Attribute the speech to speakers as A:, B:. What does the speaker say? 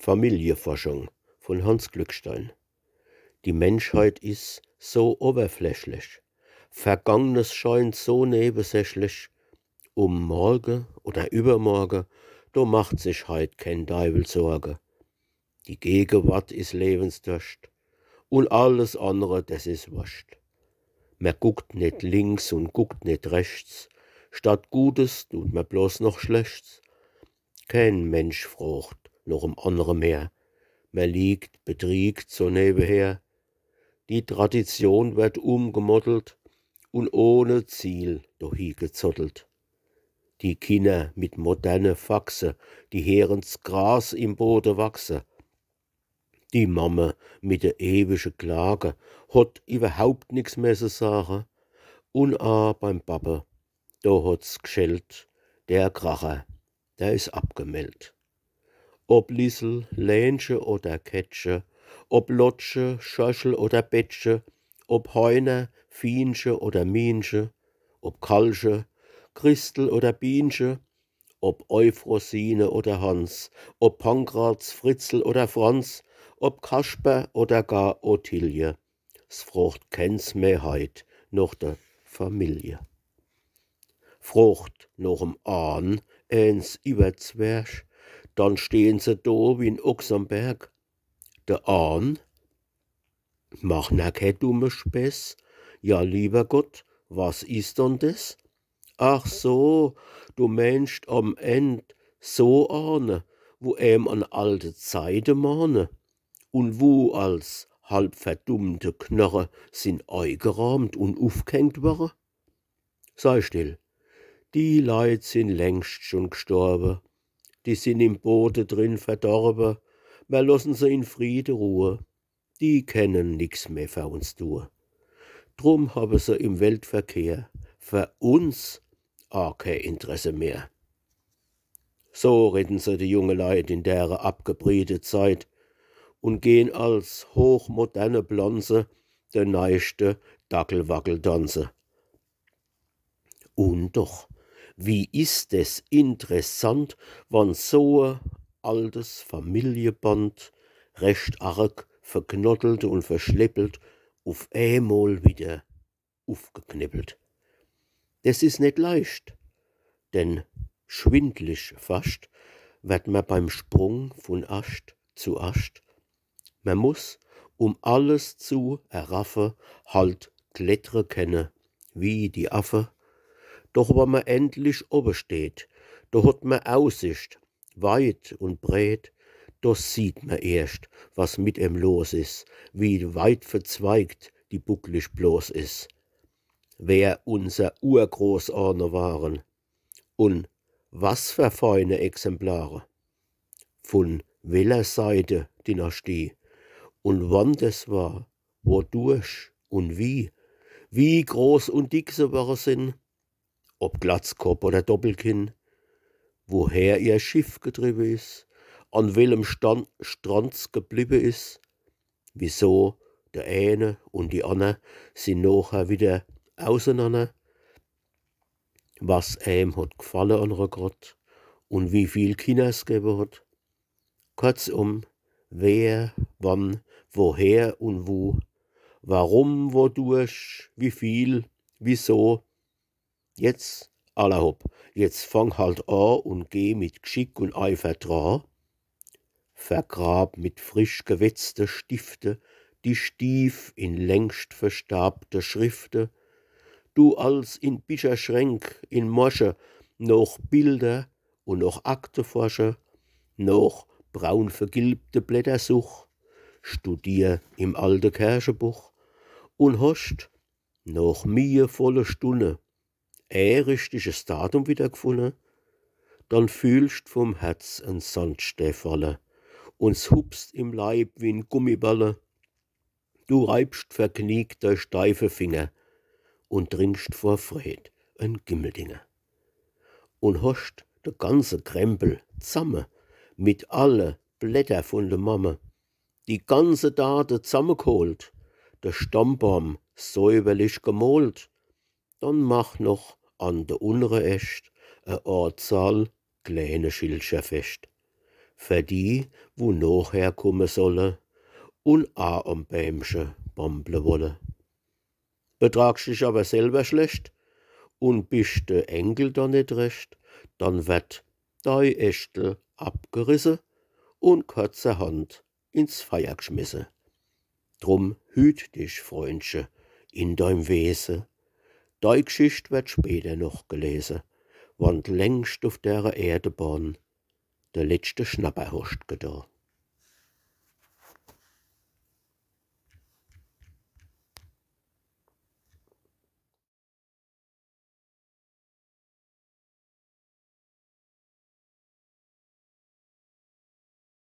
A: Familienforschung von Hans Glückstein. Die Menschheit ist so oberflächlich, Vergangenes scheint so nebensächlich. Morgen oder übermorgen, da macht sich heut kein Deivel Sorge. Die Gegenwart ist Lebensdurst und alles andere, das ist wurscht. Man guckt nicht links und guckt nicht rechts, statt Gutes tut man bloß noch Schlechtes. Kein Mensch frucht noch andere mehr, man liegt betriegt so nebenher. Die Tradition wird umgemottelt und ohne Ziel dahingezottelt. Die Kinder mit moderne Faxe, die herens Gras im Boden wachse. Die Mama mit der ewige Klage hat überhaupt nix mehr zu sagen. Und beim Papa, da hat's geschellt, der Kracher, der ist abgemeldet. Ob Lissel, Lähnchen oder Kätzche, ob Lotsche, Schöschel oder Betsche, ob Heuner, Fiensche oder Miensche, ob Kalsche, Christel oder Biensche, ob Euphrosine oder Hans, ob Pankraz, Fritzl oder Franz, ob Kasper oder gar Ottilie, s frucht kennt's mehr heut noch der Familie. Frucht nochem Ahn, eins über Zwerg, dann stehen se do wie'n Ochs am Berg. Der Ahn, mach na ke dumme Späß, ja lieber Gott, was ist denn das? Ach so, du meinst am End so ahne, wo an alte Zeiten mahne, und wo als halb verdummte Knoche sind eingerahmt und aufgehängt worden? Sei still, die Leid sind längst schon gestorben, die sind im Boden drin verdorben, wir lassen sie in Friede ruhe, die kennen nix mehr für uns tun. Drum haben sie im Weltverkehr für uns auch kein Interesse mehr. So reden sie die junge Leid in der abgebrühte Zeit und gehen als hochmoderne Blonze der neueste Dackelwackel tanze. Und doch, wie ist es interessant, wann so ein altes Familienband recht arg verknottelt und verschleppelt auf einmal wieder aufgeknippelt. Das ist nicht leicht, denn schwindlig fast wird man beim Sprung von Ast zu Ast. Man muss, um alles zu erraffen, halt klettere können, wie die Affe. Doch wenn man endlich oben steht, da hat man Aussicht, weit und breit, da sieht man erst, was mit em los ist, wie weit verzweigt die bucklig bloß ist. Wer unser Urgroßahne waren und was für feine Exemplare, von welcher Seite Dynastie und wann das war, wodurch und wie groß und dick sie waren sind, ob Glatzkopf oder Doppelkinn, woher ihr Schiff getrieben ist, an welchem Strand's geblieben ist, wieso der eine und die andere sind nachher wieder auseinander, was hat gefallen an einer Grott und wie viel Kinder es gegeben hat. Kurzum, wer, wann, woher und wo, warum, wodurch, wie viel, wieso. Jetzt, allerhopp, jetzt fang halt an und geh mit Geschick und Eifer dran. Vergrab mit frisch gewetzte Stifte die Stief in längst verstabte Schrifte. Du als in Bücherschränk, in Mosche, noch Bilder und noch Akte forsche, noch braun vergilbte Blätter such, studier im alte Kirchenbuch und host noch mühevolle Stunde richtiges Datum wiedergefunden, dann fühlst vom Herz ein Sandsteh fallen und's hupst im Leib wie n Gummiballe. Du reibst verkniegt der steife Finger und trinkst vor Fried ein Gimmeldinger und host de ganze Krempel zamme mit alle Blätter von de Mamme, die ganze Date zammegeholt, der Stammbaum säuberlich gemolt, dann mach noch an de unere Äst a Ortzahl kleine Schildscher fest. für die, wo nachher kommen solle und a am Bäumchen bamblen wolle. Betragst dich aber selber schlecht und bist de Enkel da nicht recht, dann wird dei Ächtel abgerissen und kurzerhand ins Feuer geschmissen. Drum hüt dich, Freundchen, in deinem Wesen. Dei Geschicht wird später noch gelesen, wann längst auf der Erde Bahn der letzte Schnapper hast getan.